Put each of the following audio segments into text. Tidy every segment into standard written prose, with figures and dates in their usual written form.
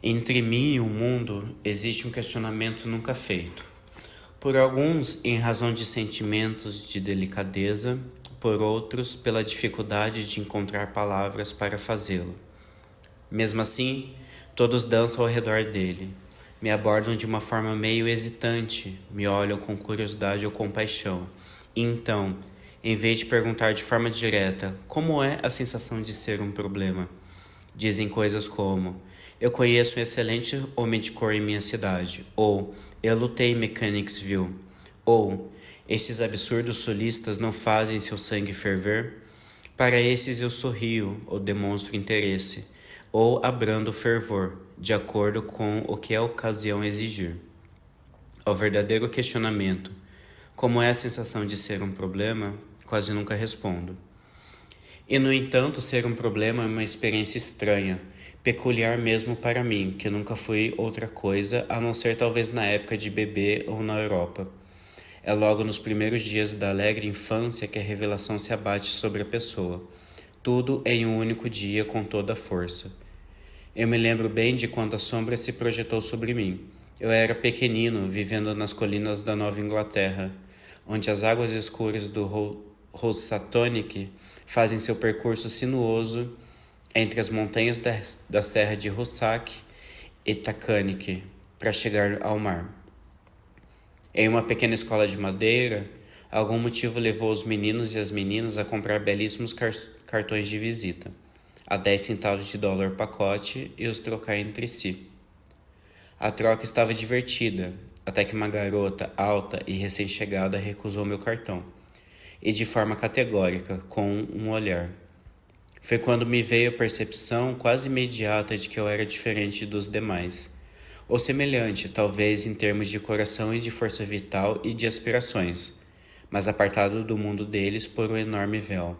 Entre mim e o mundo existe um questionamento nunca feito. Por alguns, em razão de sentimentos de delicadeza, por outros, pela dificuldade de encontrar palavras para fazê-lo. Mesmo assim, todos dançam ao redor dele. Me abordam de uma forma meio hesitante, me olham com curiosidade ou compaixão. E então, em vez de perguntar de forma direta como é a sensação de ser um problema, dizem coisas como: eu conheço um excelente homem de cor em minha cidade, ou eu lutei em Mechanicsville, ou esses absurdos solistas não fazem seu sangue ferver? Para esses eu sorrio ou demonstro interesse, ou abrando fervor, de acordo com o que a ocasião exigir. Ao verdadeiro questionamento, como é a sensação de ser um problema, quase nunca respondo. E, no entanto, ser um problema é uma experiência estranha, peculiar mesmo para mim, que nunca fui outra coisa a não ser talvez na época de bebê ou na Europa. É logo nos primeiros dias da alegre infância que a revelação se abate sobre a pessoa. Tudo em um único dia com toda a força. Eu me lembro bem de quando a sombra se projetou sobre mim. Eu era pequenino, vivendo nas colinas da Nova Inglaterra, onde as águas escuras do Housatonic fazem seu percurso sinuoso entre as montanhas da Serra de Hoosac e Tacanic para chegar ao mar. Em uma pequena escola de madeira, algum motivo levou os meninos e as meninas a comprar belíssimos cartões de visita, a 10 centavos de dólar pacote, e os trocar entre si. A troca estava divertida, até que uma garota alta e recém-chegada recusou meu cartão, e de forma categórica, com um olhar. Foi quando me veio a percepção quase imediata de que eu era diferente dos demais, ou semelhante, talvez em termos de coração e de força vital e de aspirações, mas apartado do mundo deles por um enorme véu.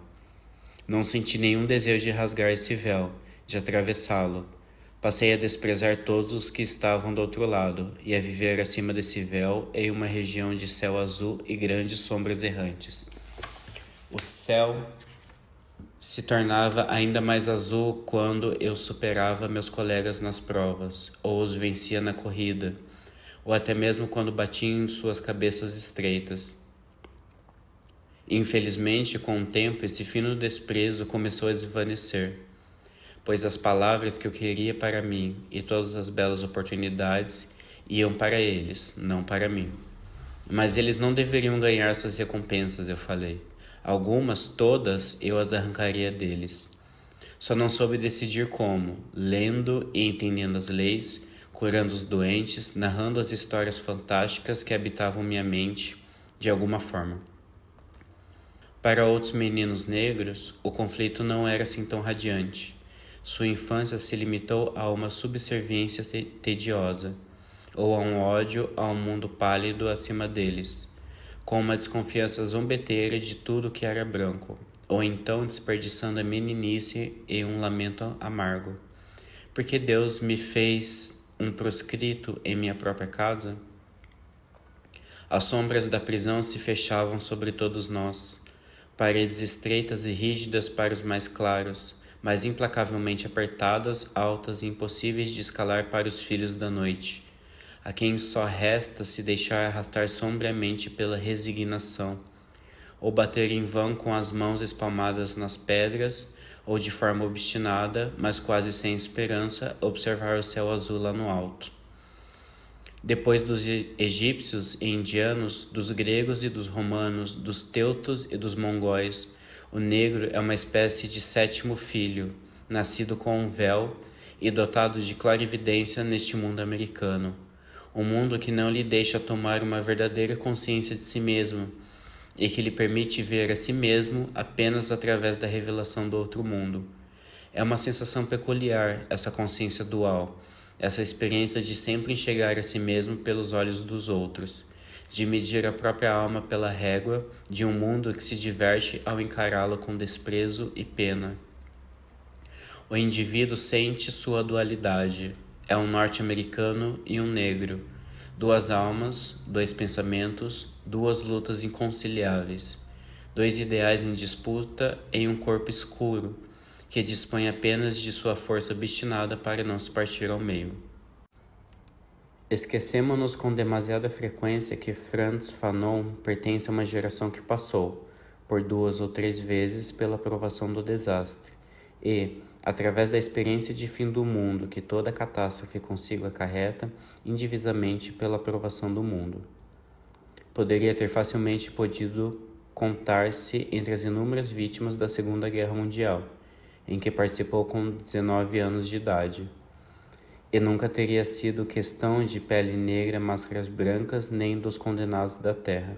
Não senti nenhum desejo de rasgar esse véu, de atravessá-lo. Passei a desprezar todos os que estavam do outro lado e a viver acima desse véu em uma região de céu azul e grandes sombras errantes. O céu se tornava ainda mais azul quando eu superava meus colegas nas provas, ou os vencia na corrida, ou até mesmo quando batiam em suas cabeças estreitas. Infelizmente, com o tempo, esse fino desprezo começou a desvanecer, pois as palavras que eu queria para mim e todas as belas oportunidades iam para eles, não para mim. Mas eles não deveriam ganhar essas recompensas, eu falei. Algumas, todas, eu as arrancaria deles. Só não soube decidir como, lendo e entendendo as leis, curando os doentes, narrando as histórias fantásticas que habitavam minha mente, de alguma forma. Para outros meninos negros, o conflito não era assim tão radiante. Sua infância se limitou a uma subserviência tediosa, ou a um ódio a um mundo pálido acima deles, com uma desconfiança zombeteira de tudo que era branco, ou então desperdiçando a meninice em um lamento amargo. Porque Deus me fez um proscrito em minha própria casa? As sombras da prisão se fechavam sobre todos nós, paredes estreitas e rígidas para os mais claros, mas implacavelmente apertadas, altas e impossíveis de escalar para os filhos da noite, a quem só resta se deixar arrastar sombriamente pela resignação, ou bater em vão com as mãos espalmadas nas pedras, ou de forma obstinada, mas quase sem esperança, observar o céu azul lá no alto. Depois dos egípcios e indianos, dos gregos e dos romanos, dos teutos e dos mongóis, o negro é uma espécie de sétimo filho, nascido com um véu e dotado de clarividência neste mundo americano. Um mundo que não lhe deixa tomar uma verdadeira consciência de si mesmo e que lhe permite ver a si mesmo apenas através da revelação do outro mundo. É uma sensação peculiar, essa consciência dual, essa experiência de sempre enxergar a si mesmo pelos olhos dos outros, de medir a própria alma pela régua de um mundo que se diverte ao encará-lo com desprezo e pena. O indivíduo sente sua dualidade. É um norte-americano e um negro. Duas almas, dois pensamentos, duas lutas inconciliáveis. Dois ideais em disputa em um corpo escuro, que dispõe apenas de sua força obstinada para não se partir ao meio. Esquecemos-nos com demasiada frequência que Frantz Fanon pertence a uma geração que passou, por 2 ou 3 vezes, pela provação do desastre, e, através da experiência de fim do mundo que toda catástrofe consigo acarreta, indivisamente pela provação do mundo. Poderia ter facilmente podido contar-se entre as inúmeras vítimas da Segunda Guerra Mundial, em que participou com 19 anos de idade. E nunca teria sido questão de pele negra, máscaras brancas, nem dos condenados da terra.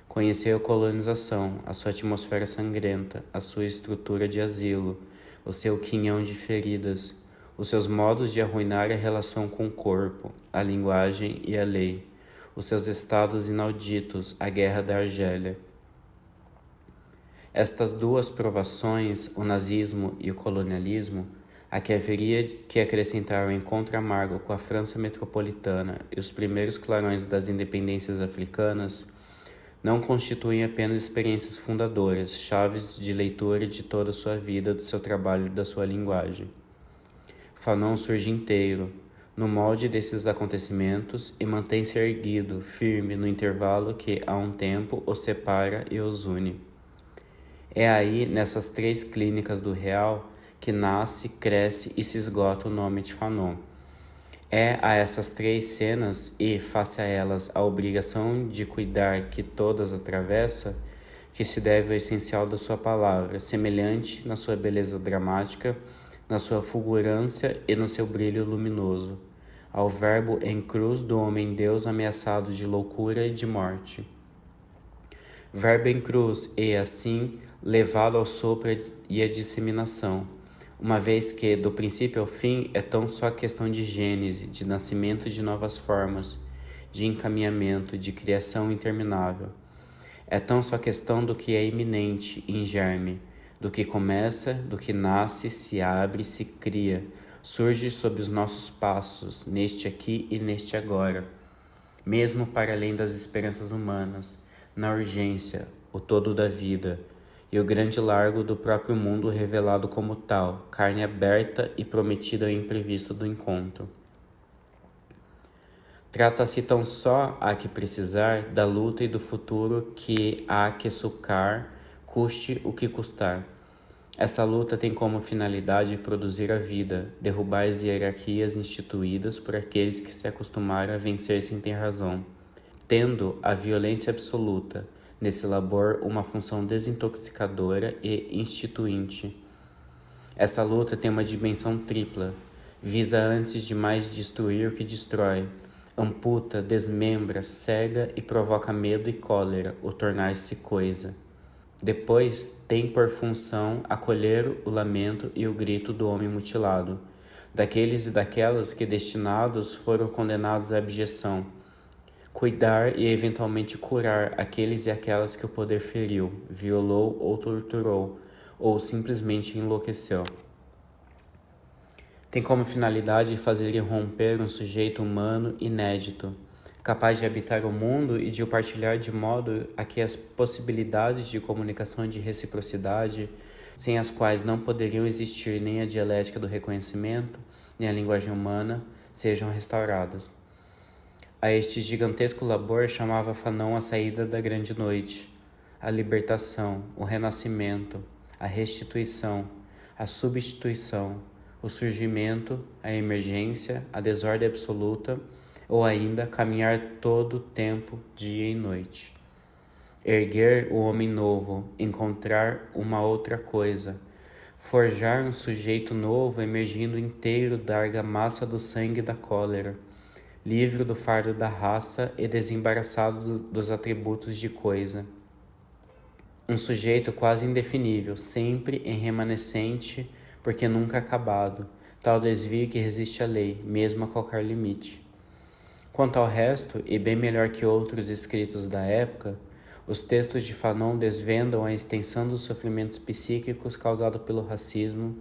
Conheceu a colonização, a sua atmosfera sangrenta, a sua estrutura de asilo, o seu quinhão de feridas, os seus modos de arruinar a relação com o corpo, a linguagem e a lei, os seus estados inauditos, a guerra da Argélia. Estas 2 provações, o nazismo e o colonialismo, a que haveria que acrescentar o encontro amargo com a França metropolitana e os primeiros clarões das independências africanas, não constituem apenas experiências fundadoras, chaves de leitura de toda a sua vida, do seu trabalho e da sua linguagem. Fanon surge inteiro, no molde desses acontecimentos e mantém-se erguido, firme no intervalo que, há um tempo, os separa e os une. É aí, nessas 3 clínicas do real, que nasce, cresce e se esgota o nome de Fanon. É a essas 3 cenas e, face a elas, a obrigação de cuidar que todas atravessa, que se deve ao essencial da sua palavra, semelhante na sua beleza dramática, na sua fulgurância e no seu brilho luminoso, ao verbo em cruz do homem-deus ameaçado de loucura e de morte. Verbo em cruz e, assim, levado ao sopro e à disseminação, uma vez que, do princípio ao fim, é tão só questão de gênese, de nascimento de novas formas, de encaminhamento, de criação interminável. É tão só questão do que é iminente, em germe, do que começa, do que nasce, se abre, se cria, surge sob os nossos passos, neste aqui e neste agora, mesmo para além das esperanças humanas, na urgência, o todo da vida, e o grande largo do próprio mundo revelado como tal, carne aberta e prometida ao imprevisto do encontro. Trata-se tão só, há que precisar, da luta e do futuro que há que sucar, custe o que custar. Essa luta tem como finalidade produzir a vida, derrubar as hierarquias instituídas por aqueles que se acostumaram a vencer sem ter razão, tendo a violência absoluta, nesse labor, uma função desintoxicadora e instituinte. Essa luta tem uma dimensão tripla. Visa antes de mais destruir o que destrói. Amputa, desmembra, cega e provoca medo e cólera, o tornar-se coisa. Depois, tem por função acolher o lamento e o grito do homem mutilado, daqueles e daquelas que destinados foram condenados à abjeção, cuidar e eventualmente curar aqueles e aquelas que o poder feriu, violou ou torturou, ou simplesmente enlouqueceu. Tem como finalidade fazer irromper um sujeito humano inédito, capaz de habitar o mundo e de o partilhar de modo a que as possibilidades de comunicação e de reciprocidade, sem as quais não poderiam existir nem a dialética do reconhecimento, nem a linguagem humana, sejam restauradas. A este gigantesco labor chamava Fanon a saída da grande noite, a libertação, o renascimento, a restituição, a substituição, o surgimento, a emergência, a desordem absoluta, ou ainda caminhar todo o tempo, dia e noite. Erguer o homem novo, encontrar uma outra coisa, forjar um sujeito novo emergindo inteiro da argamassa do sangue e da cólera, livre do fardo da raça e desembaraçado dos atributos de coisa. Um sujeito quase indefinível, sempre em remanescente, porque nunca acabado, tal desvio que resiste à lei, mesmo a qualquer limite. Quanto ao resto, e bem melhor que outros escritos da época, os textos de Fanon desvendam a extensão dos sofrimentos psíquicos causados pelo racismo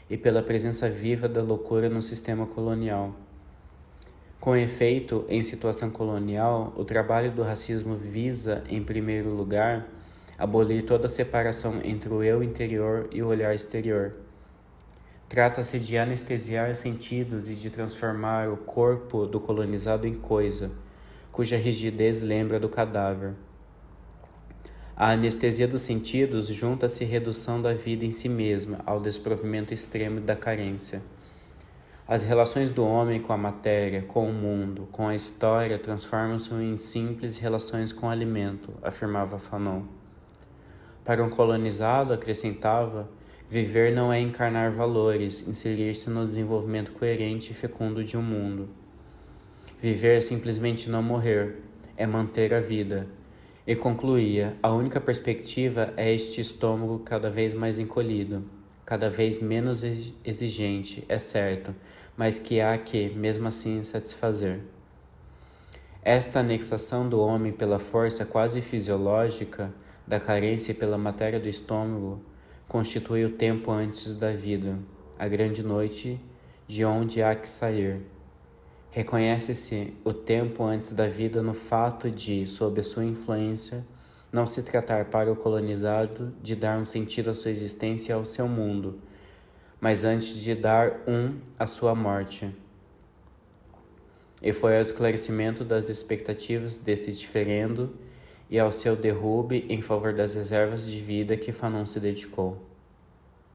e pela presença viva da loucura no sistema colonial. Com efeito, em situação colonial, o trabalho do racismo visa, em primeiro lugar, abolir toda separação entre o eu interior e o olhar exterior. Trata-se de anestesiar sentidos e de transformar o corpo do colonizado em coisa, cuja rigidez lembra do cadáver. A anestesia dos sentidos junta-se redução da vida em si mesma ao desprovimento extremo da carência. As relações do homem com a matéria, com o mundo, com a história transformam-se em simples relações com o alimento, afirmava Fanon. Para um colonizado, acrescentava, viver não é encarnar valores, inserir-se no desenvolvimento coerente e fecundo de um mundo. Viver é simplesmente não morrer, é manter a vida. E concluía, a única perspectiva é este estômago cada vez mais encolhido, cada vez menos exigente, é certo, mas que há que, mesmo assim, satisfazer. Esta anexação do homem pela força quase fisiológica da carência e pela matéria do estômago constitui o tempo antes da vida, a grande noite de onde há que sair. Reconhece-se o tempo antes da vida no fato de, sob a sua influência, não se tratar para o colonizado de dar um sentido à sua existência e ao seu mundo, mas antes de dar à sua morte. E foi ao esclarecimento das expectativas desse diferendo e ao seu derrube em favor das reservas de vida que Fanon se dedicou.